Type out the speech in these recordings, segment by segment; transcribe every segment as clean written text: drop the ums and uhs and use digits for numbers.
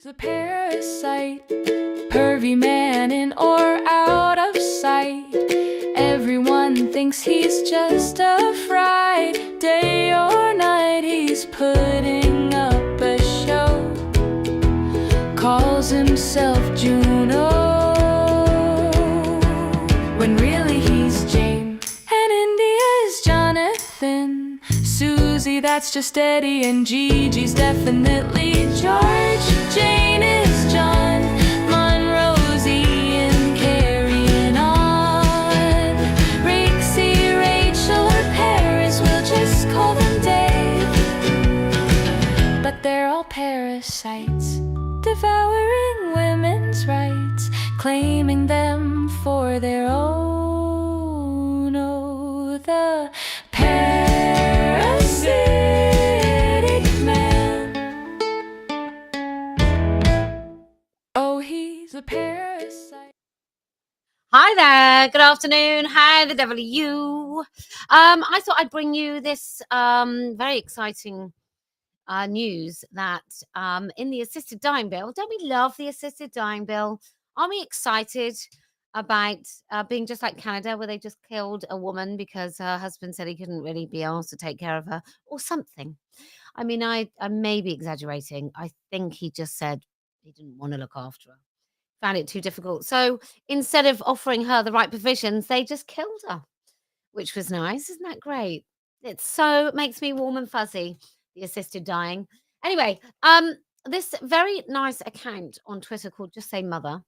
A parasite, pervy man in or out of sight. Everyone thinks he's just a fright. Day or night he's putting up a show. Calls himself Juno, when really he's James. And India's Jonathan. Susie, that's just Eddie. And Gigi's definitely George. Jane is John. Monroe's Ian, carrying on. Rixie, Rachel, or Paris, we'll just call them Dave. But they're all parasites, devouring women's rights, claiming them for their own. Oh, the parasitic man. Oh, he's a parasite. Hi there, good afternoon. How the devil are you? I thought I'd bring you this very exciting news that in the assisted dying bill, don't we love the assisted dying bill? Aren't we excited about being just like Canada, where they just killed a woman because her husband said he couldn't really be asked to take care of her or something? I mean, I may be exaggerating. I think he just said he didn't want to look after her, found it too difficult. So instead of offering her the right provisions, they just killed her, which was nice. Isn't that great? It makes me warm and fuzzy, the assisted dying. Anyway, this very nice account on Twitter called Just Say Mother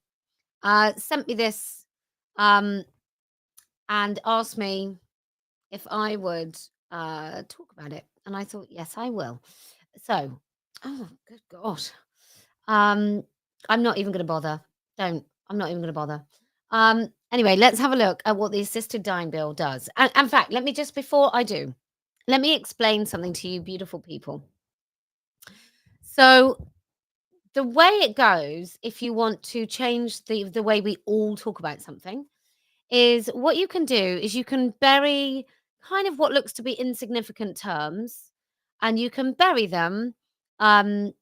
sent me this and asked me if I would talk about it. And I thought, yes, I will. So, oh, good God. I'm not even going to bother. I'm not even going to bother. Anyway, let's have a look at what the assisted dying bill does. And in fact, before I do, let me explain something to you, beautiful people. So, the way it goes, if you want to change the way we all talk about something, is what you can do is you can bury kind of what looks to be insignificant terms, and you can bury them um,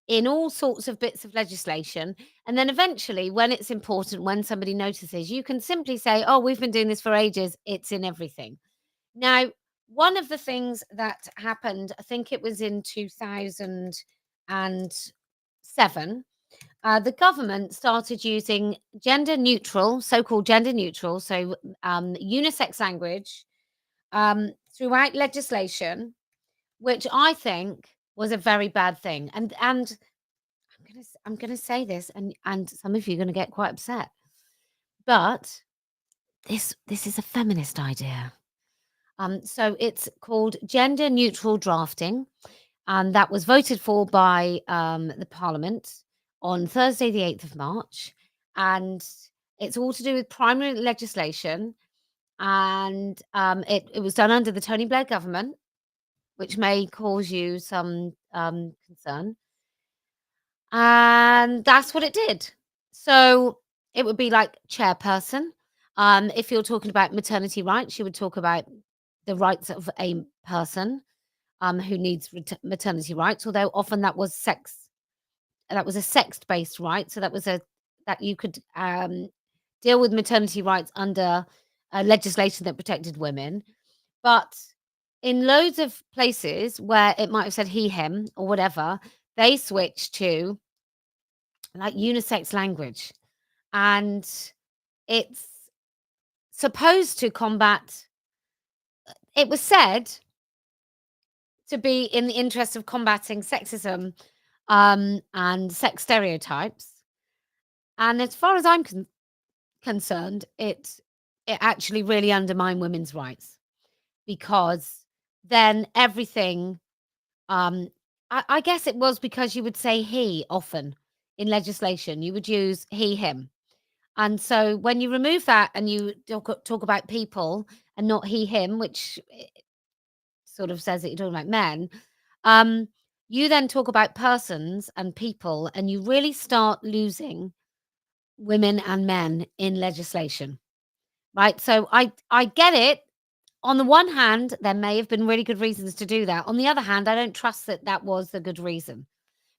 in all sorts of bits of legislation. And then eventually, when it's important, when somebody notices, you can simply say, oh, we've been doing this for ages. It's in everything. Now, one of the things that happened, I think it was in 2007, the government started using so-called gender neutral, so unisex language throughout legislation, which I think was a very bad thing. And I'm gonna say this, and some of you are gonna get quite upset, but this is a feminist idea. So it's called gender neutral drafting, and that was voted for by the Parliament on Thursday, the 8th of March. And it's all to do with primary legislation. And it was done under the Tony Blair government, which may cause you some concern. And that's what it did. So it would be like chairperson. If you're talking about maternity rights, you would talk about the rights of a person who needs maternity rights, although often that was a sex-based right. So that you could deal with maternity rights under legislation that protected women. But in loads of places where it might have said he, him, or whatever, they switched to like unisex language. And it's supposed to combat, it was said to be in the interest of combating sexism and sex stereotypes. And as far as I'm concerned, it actually really undermined women's rights, because then everything, I guess it was because you would say he often in legislation, you would use he, him. And so when you remove that and you talk about people and not he, him, which sort of says that you're talking about men, you then talk about persons and people, and you really start losing women and men in legislation, right? So I get it. On the one hand, there may have been really good reasons to do that. On the other hand, I don't trust that that was the good reason,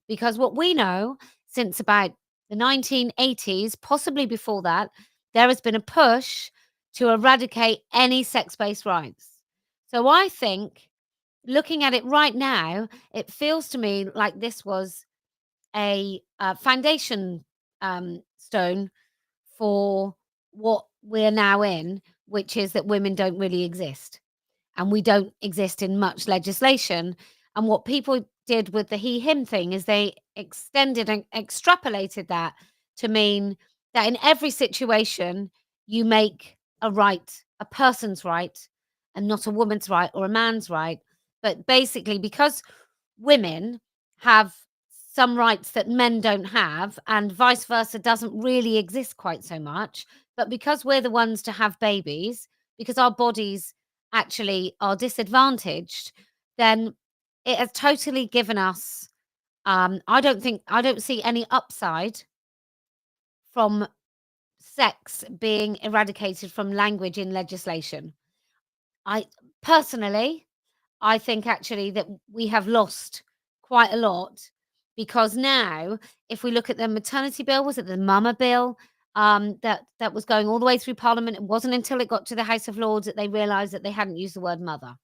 because what we know since about the 1980s, possibly before that, there has been a push to eradicate any sex-based rights. So I think, looking at it right now, it feels to me like this was a foundation stone for what we're now in, which is that women don't really exist and we don't exist in much legislation. And what people did with the he him thing is they extended and extrapolated that to mean that in every situation you make a right, a person's right, and not a woman's right or a man's right. But basically, because women have some rights that men don't have, and vice versa doesn't really exist quite so much. But because we're the ones to have babies, because our bodies actually are disadvantaged, then it has totally given us. I don't see any upside from sex being eradicated from language in legislation. I personally, I think actually that we have lost quite a lot because now, if we look at the maternity bill, was it the Mama bill? That was going all the way through Parliament. It wasn't until it got to the House of Lords that they realised that they hadn't used the word mother.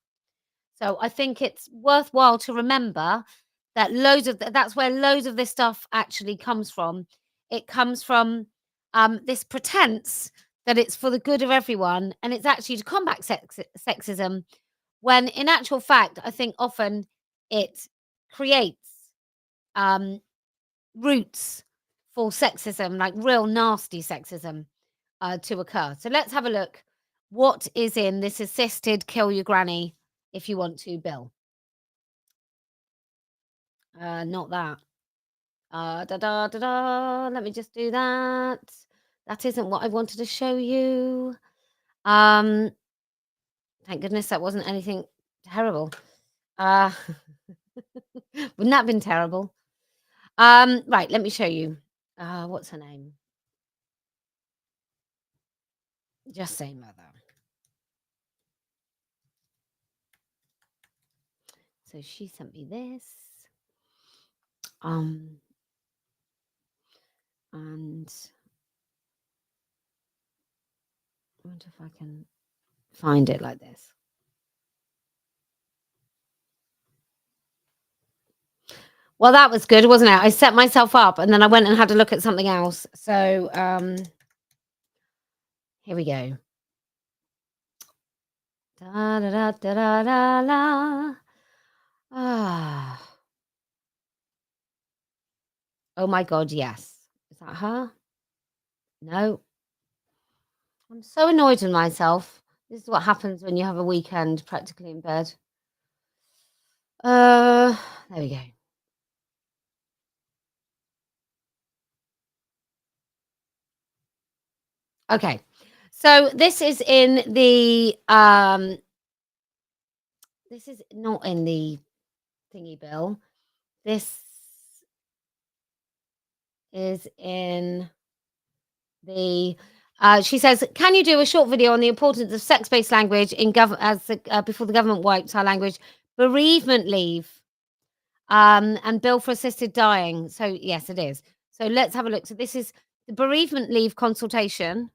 So I think it's worthwhile to remember that that's where loads of this stuff actually comes from. It comes from this pretense that it's for the good of everyone, and it's actually to combat sexism. When in actual fact, I think often it creates um, roots for sexism, like real nasty sexism, to occur. So let's have a look. What is in this assisted kill your granny if you want to bill? Not that. Da da da da. Let me just do that. That isn't what I wanted to show you. Um, thank goodness that wasn't anything terrible. Uh, wouldn't that have been terrible? Right, let me show you. What's her name? Just say mother. So she sent me this. And I wonder if I can find it like this. Well, that was good, wasn't it? I set myself up and then I went and had a look at something else. So here we go. Da da da da da da da. Ah. Oh my god, yes. Is that her? No. I'm so annoyed with myself. This is what happens when you have a weekend practically in bed. There we go. Okay. So this is in the this is not in the thingy bill. This is in the she says, "Can you do a short video on the importance of sex-based language in before the government wipes our language bereavement leave and bill for assisted dying?" So yes, it is. So let's have a look. So this is the bereavement leave consultation,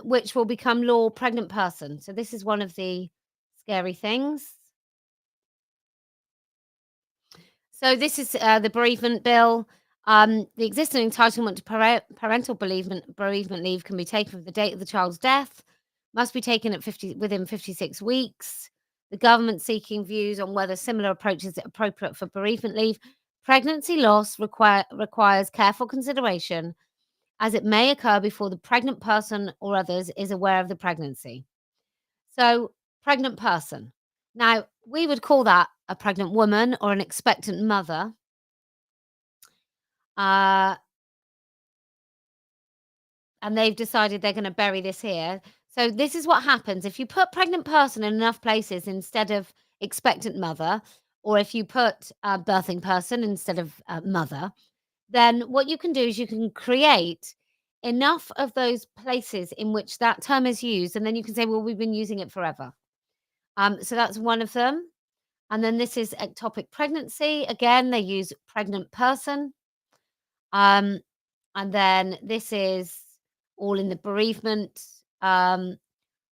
which will become law pregnant person. So this is one of the scary things. So this is the bereavement bill. The existing entitlement to parental bereavement leave can be taken from the date of the child's death, must be taken at within 56 weeks. The government seeking views on whether similar approaches are appropriate for bereavement leave. Pregnancy loss requires careful consideration as it may occur before the pregnant person or others is aware of the pregnancy. So, pregnant person. Now, we would call that a pregnant woman or an expectant mother. Uh, and they've decided they're going to bury this here. So, this is what happens if you put pregnant person in enough places instead of expectant mother, or if you put birthing person instead of mother, then what you can do is you can create enough of those places in which that term is used. And then you can say, well, we've been using it forever. So that's one of them. And then this is ectopic pregnancy. Again, they use pregnant person. Um, and then this is all in the bereavement. Um,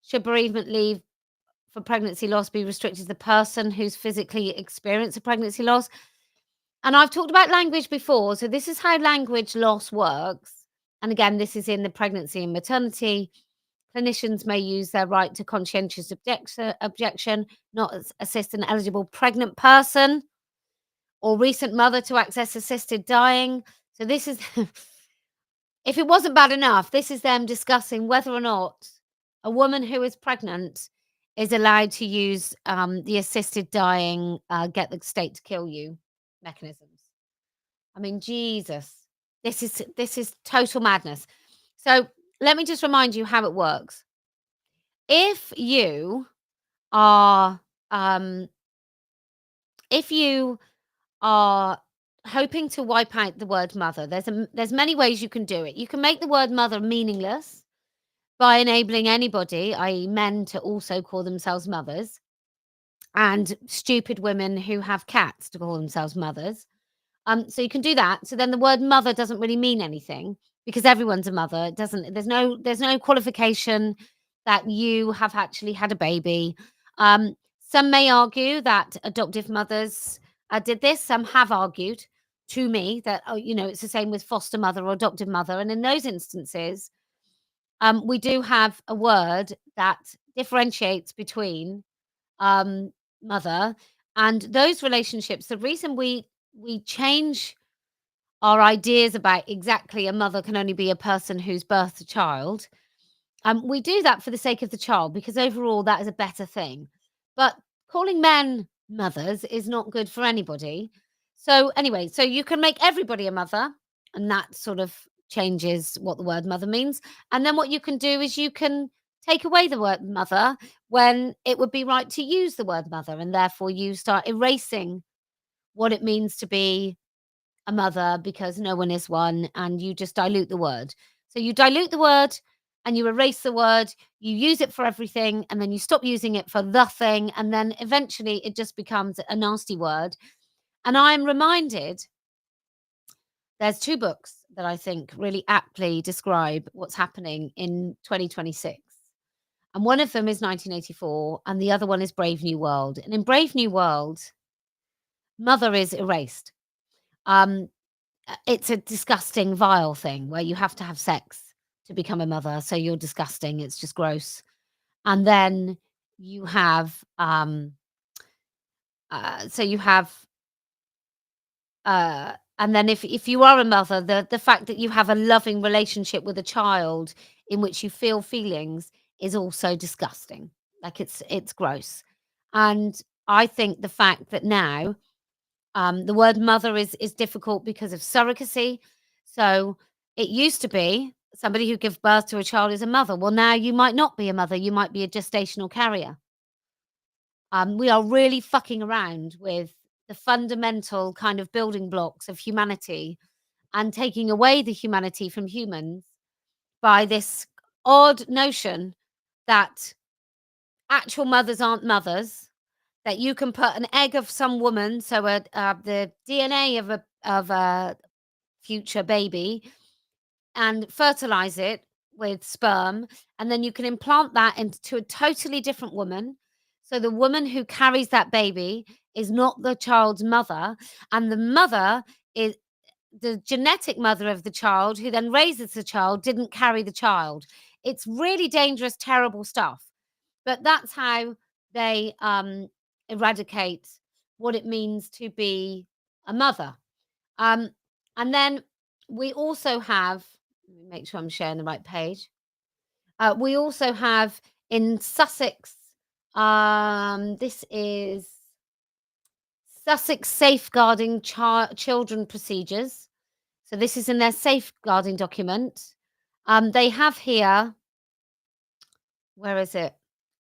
should bereavement leave for pregnancy loss be restricted to the person who's physically experienced a pregnancy loss? And I've talked about language before. So this is how language loss works. And again, this is in the pregnancy and maternity. Clinicians may use their right to conscientious objection, not assist an eligible pregnant person or recent mother to access assisted dying. So this is, if it wasn't bad enough, this is them discussing whether or not a woman who is pregnant is allowed to use the assisted dying, get the state to kill you mechanisms. I mean, Jesus, this is total madness. So let me just remind you how it works. If you are, um, if you are hoping to wipe out the word mother, there's many ways you can do it. You can make the word mother meaningless by enabling anybody, i.e., men, to also call themselves mothers, and stupid women who have cats to call themselves mothers. So you can do that. So then the word mother doesn't really mean anything because everyone's a mother. It doesn't. There's no qualification that you have actually had a baby. Some may argue that adoptive mothers did this. Some have argued to me that, oh, it's the same with foster mother or adoptive mother. And in those instances, we do have a word that differentiates between mother and those relationships. The reason we change our ideas about exactly a mother can only be a person who's birthed a child. We do that for the sake of the child because overall that is a better thing. But calling men mothers is not good for anybody. So anyway, so you can make everybody a mother, and that sort of changes what the word mother means. And then what you can do is you can take away the word mother when it would be right to use the word mother, and therefore you start erasing what it means to be a mother because no one is one, and you just dilute the word. So you dilute the word and you erase the word, you use it for everything, and then you stop using it for the thing, and then eventually it just becomes a nasty word. And I'm reminded there's two books that I think really aptly describe what's happening in 2026. And one of them is 1984, and the other one is Brave New World. And in Brave New World, mother is erased. It's a disgusting, vile thing where you have to have sex to become a mother. So you're disgusting. It's just gross. And then you have, so you have, and then if you are a mother, the fact that you have a loving relationship with a child in which you feel feelings is also disgusting. Like it's gross. And I think the fact that now the word mother is difficult because of surrogacy. So it used to be somebody who gives birth to a child is a mother. Well, now you might not be a mother. You might be a gestational carrier. We are really fucking around with the fundamental kind of building blocks of humanity and taking away the humanity from humans by this odd notion that actual mothers aren't mothers, that you can put an egg of some woman, so the DNA of a future baby, and fertilize it with sperm, and then you can implant that into a totally different woman. So the woman who carries that baby is not the child's mother, and the mother is the genetic mother of the child who then raises the child didn't carry the child. It's really dangerous, terrible stuff. But that's how they eradicate what it means to be a mother. Um, and then we also have, let me make sure I'm sharing the right page. We also have in Sussex, this is Sussex Safeguarding Children Procedures. So this is in their safeguarding document. They have here, where is it?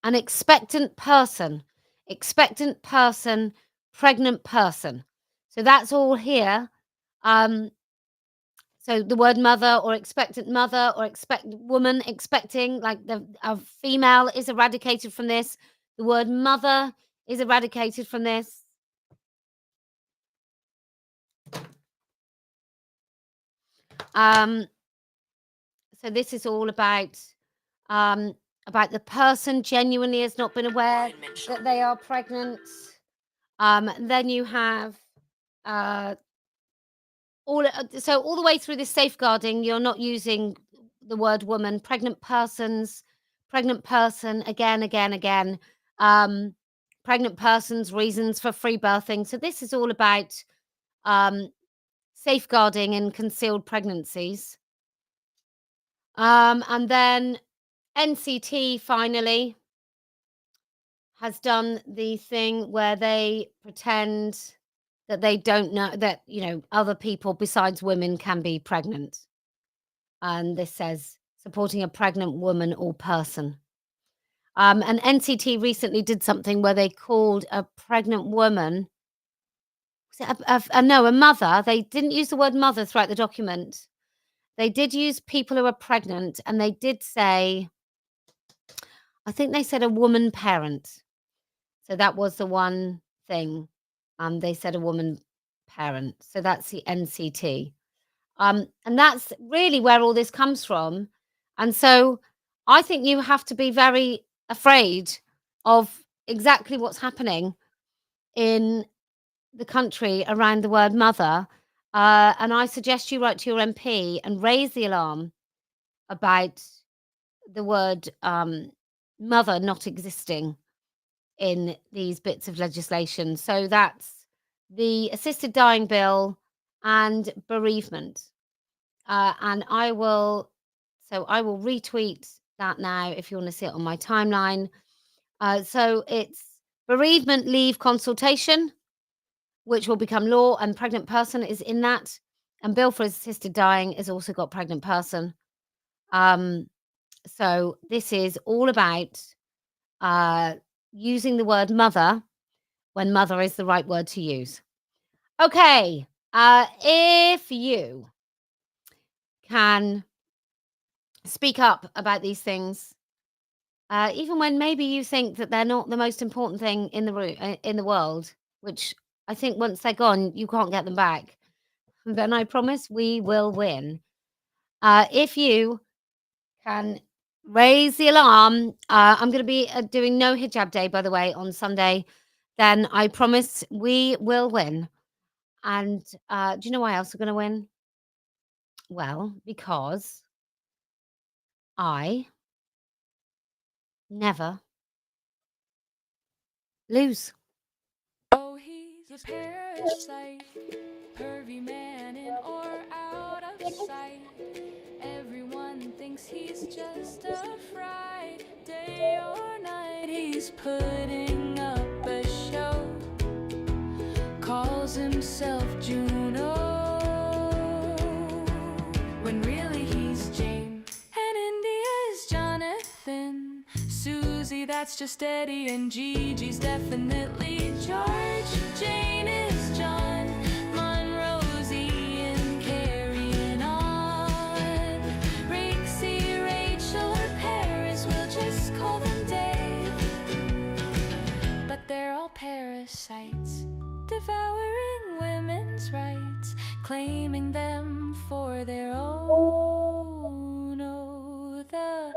An expectant person, pregnant person. So that's all here. So the word mother or expectant mother or expect woman expecting, like a female is eradicated from this. The word mother is eradicated from this. Um, so this is all about the person genuinely has not been aware that they are pregnant. Then you have uh, all the way through this safeguarding, you're not using the word woman, pregnant person, again, um, pregnant persons, reasons for free birthing. So this is all about um, safeguarding and concealed pregnancies. And then NCT finally has done the thing where they pretend that they don't know that, other people besides women can be pregnant. And this says supporting a pregnant woman or person. And NCT recently did something where they called a pregnant woman, was it a mother. They didn't use the word mother throughout the document. They did use people who are pregnant, and they did say, I think they said a woman parent. So that was the one thing. They said a woman parent. So that's the NCT. And that's really where all this comes from. And so I think you have to be very afraid of exactly what's happening in the country around the word mother. And I suggest you write to your MP and raise the alarm about the word mother not existing in these bits of legislation. So that's the assisted dying bill and bereavement. And I will retweet that now if you want to see it on my timeline. So it's bereavement leave consultation, which will become law, and pregnant person is in that. And bill for assisted dying has also got pregnant person. So this is all about using the word mother when mother is the right word to use. Okay, if you can speak up about these things, even when maybe you think that they're not the most important thing in the world, which I think once they're gone, you can't get them back. Then I promise we will win. If you can raise the alarm, I'm going to be doing no hijab day, by the way, on Sunday. Then I promise we will win. And do you know why else we're going to win? Well, because I never lose. Oh, he's a parasite, pervy man in or out of sight. Everyone thinks he's just a fright. Day or night, he's putting up a show. Calls himself Juno, when really he's James. And India's Jonathan. Susie, that's just Eddie. And Gigi's definitely George. Jane is John. Monroe's Ian, carrying on. Rixie, Rachel, or Paris, we'll just call them Dave. But they're all parasites, devouring women's rights, claiming them for their own. Oh, the